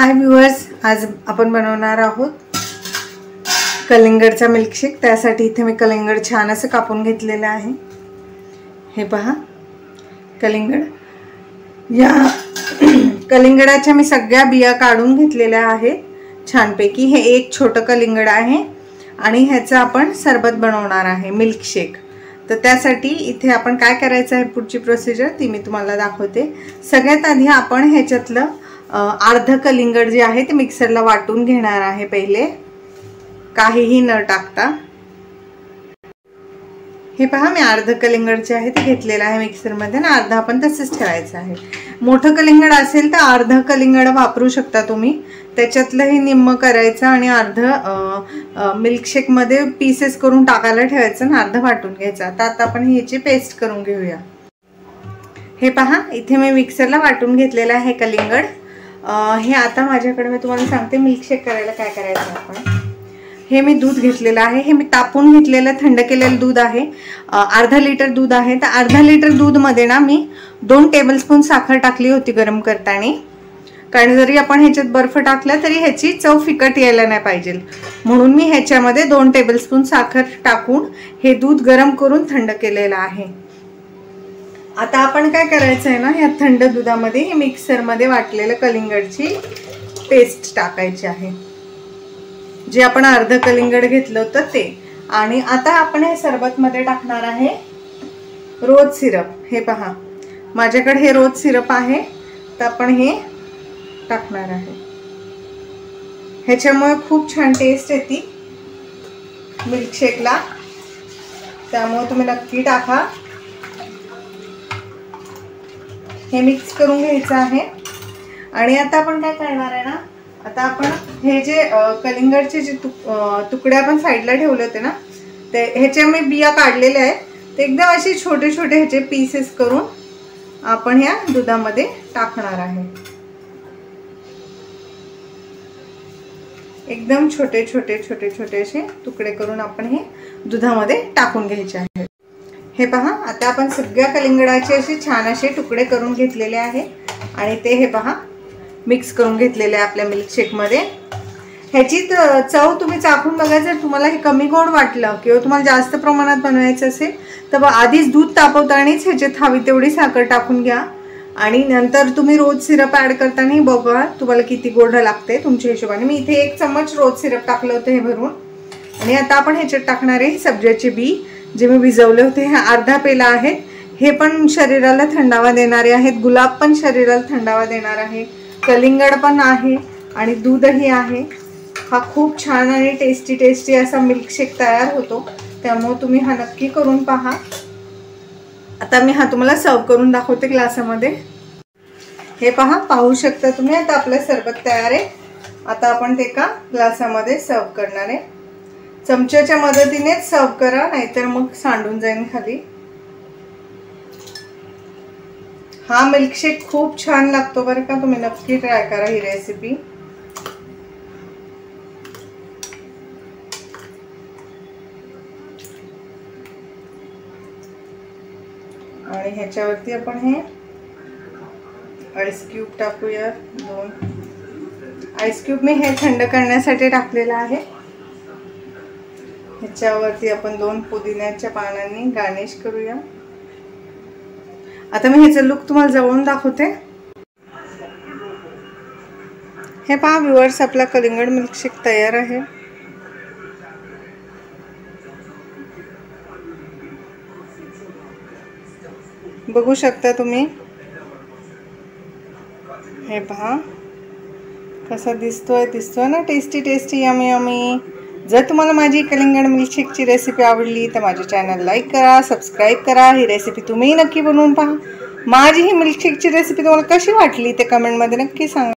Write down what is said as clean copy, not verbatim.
हाय viewers, आज आपण बनवणार आहोत कलिंगडचा मिल्कशेक। त्यासाठी इथे मी कलिंगड छान असं कापून घेतलेलं आहे। हे पहा कलिंगड। या कलिंगडाच्या मी सगळ्या बिया काढून घेतलेल्या आहेत छानपैकी। हे एक छोटं कलिंगड आहे आणि ह्याचं आपण सरबत बनवणार आहे मिल्कशेक। तर त्यासाठी इथे आपण काय करायचं आहे, पुढची प्रोसिजर ती मी तुम्हाला दाखवते। सगळ्यात आधी आपण ह्याच्यातलं अर्ध कलिंगड जे आहे ते मिक्सरला वाटून घेणार आहे पहिले, काहीही न टाकता। हे पहा मी अर्ध कलिंगड जे आहे ते घेतलेलं आहे मिक्सरमध्ये, आणि अर्ध आपण तसंच ठेवायचं आहे। मोठं कलिंगड असेल तर अर्ध कलिंगड वापरू शकता तुम्ही, त्याच्यातलंही निम्म करायचं आणि अर्ध मिल्कशेक मध्ये पीसेस करून टाकायला ठेवायचं आणि अर्ध वाटून घ्यायचं। आता आपण ह्याची पेस्ट करून घेऊया। हे पहा इथे मी मिक्सरला वाटून घेतलेलं आहे कलिंगड। हे आता माझ्याकडे मी तुम्हाला सांगते मिल्कशेक करायला काय करायचं आपण। हे मी दूध घेतलेलं आहे, हे मी तापून घेतलेलं थंड केलेलं दूध आहे। अर्धा लिटर दूध आहे। तर अर्धा लिटर दूध मध्ये ना मी 2 टेबलस्पून साखर टाकली होती गरम करताना, कारण जरी आपण ह्याच्यात बर्फ टाकला तरी ह्याची चव फिकट यायला नाही पाहिजे, म्हणून मी ह्याच्यामध्ये 2 टेबलस्पून साखर टाकून हे दूध गरम करून थंड केलेलं आहे। आता आपण काय करायचं आहे ना, या थंड दुधामध्ये हे मिक्सर मध्ये वाटलेलं कलिंगडची पेस्ट टाकायची आहे, जे आपण अर्ध कलिंगड घेतलं होतं ते। आणि आता आपण हे सरबत मध्ये टाकणार आहे रोज सिरप। हे पहा माझ्याकडे हे रोज सिरप आहे, तर आपण हे टाकणार आहे। ह्याच्यामुळे खूप छान टेस्ट येते मिल्कशेकला, त्यामुळे तुम्ही नक्की टाका। हे मिक्स करून घ्यायचं आहे। आणि आता आपण काय करणार आहे ना, आता आपण हे जे कलिंगडचे जे तुकडे आपण साईडला ठेवले होते ना, ते ह्याच्या मी बिया काढलेल्या आहेत, ते एकदम असे छोटे छोटे ह्याचे पीसेस करून आपण ह्या दुधामध्ये टाकणार आहे। एकदम छोटे छोटे छोटे छोटे असे तुकडे करून आपण हे दुधामध्ये टाकून घ्यायचे आहे। हे पहा आता आपण सगळ्या कलिंगडाचे असे छान असे तुकडे करून घेतलेले आहे आणि ते हे पहा मिक्स करून घेतलेले आहे आपल्या मिल्कशेक मध्ये। ह्याची चव तुम्ही चाखून बघा, जर तुम्हाला हे कमी गोड वाटलं किंवा तुम्हाला जास्त प्रमाणात बनवायचं असेल तर आधीच दूध तापवतानाच ह्याच्यात हवी तेवढी साखर टाकून घ्या, आणि नंतर तुम्ही रोज सिरप ऍड करताना बघा तुम्हाला किती गोड लागते तुमच्या हिशोबाने। मी इथे 1 चम्मच रोज सिरप टाकलं होतं हे भरून। आणि आता आपण ह्याच्यात टाकणार आहे सब्जाचे बी, जे मी भिजवले होते। हे अर्धा पेला आहेत, हे पण शरीराला थंडावा देणारे आहेत। गुलाब पण शरीराला थंडावा देणार आहे, कलिंगड पण आहे आणि दूधही आहे। हा खूप छान आणि टेस्टी टेस्टी असा मिल्कशेक तयार होतो, त्यामुळे तुम्ही हा नक्की करून पहा। आता मी हा तुम्हाला सर्व करून दाखवते ग्लासामध्ये। हे पहा पाहू शकता तुम्ही, आता आपलं सरबत तयार आहे। आता आपण ते एका ग्लासामध्ये सर्व करणार आहे। चमच्याच्या मदतीनेच सर्व करा, नाहीतर मग सांडून जाईल खाली। हा मिल्कशेक खूप छान लागतो बरं का, तुम्ही नक्की ट्राय करा ही रेसिपी। आणि ह्याच्यावरती आपण हे आईस क्यूब टाकूया। 2 आईस क्यूब मी हे थंड करण्यासाठी टाकलेला आहे। ह्याच्यावरती आपण 2 पुदिन्याच्या पानांनी गार्निश करूया। आता मी ह्याचा लुक तुम्हाला जवळून दाखवते। हे पहा व्ह्यूअर्स, आपला कलिंगड मिल्कशेक तयार आहे। बघू शकता तुम्ही, हे पहा कसा दिसतोय ना, टेस्टी टेस्टी यमी यमी। जर तुम्हाला माझी कलिंगड मिल्कशेकची रेसिपी आवडली तर माझे चॅनल लाईक करा, सबस्क्राईब करा। ही रेसिपी तुम्ही नक्की बनवून पहा। माझी ही मिल्कशेकची रेसिपी तुम्हाला कशी वाटली ते कमेंटमध्ये नक्की सांगा।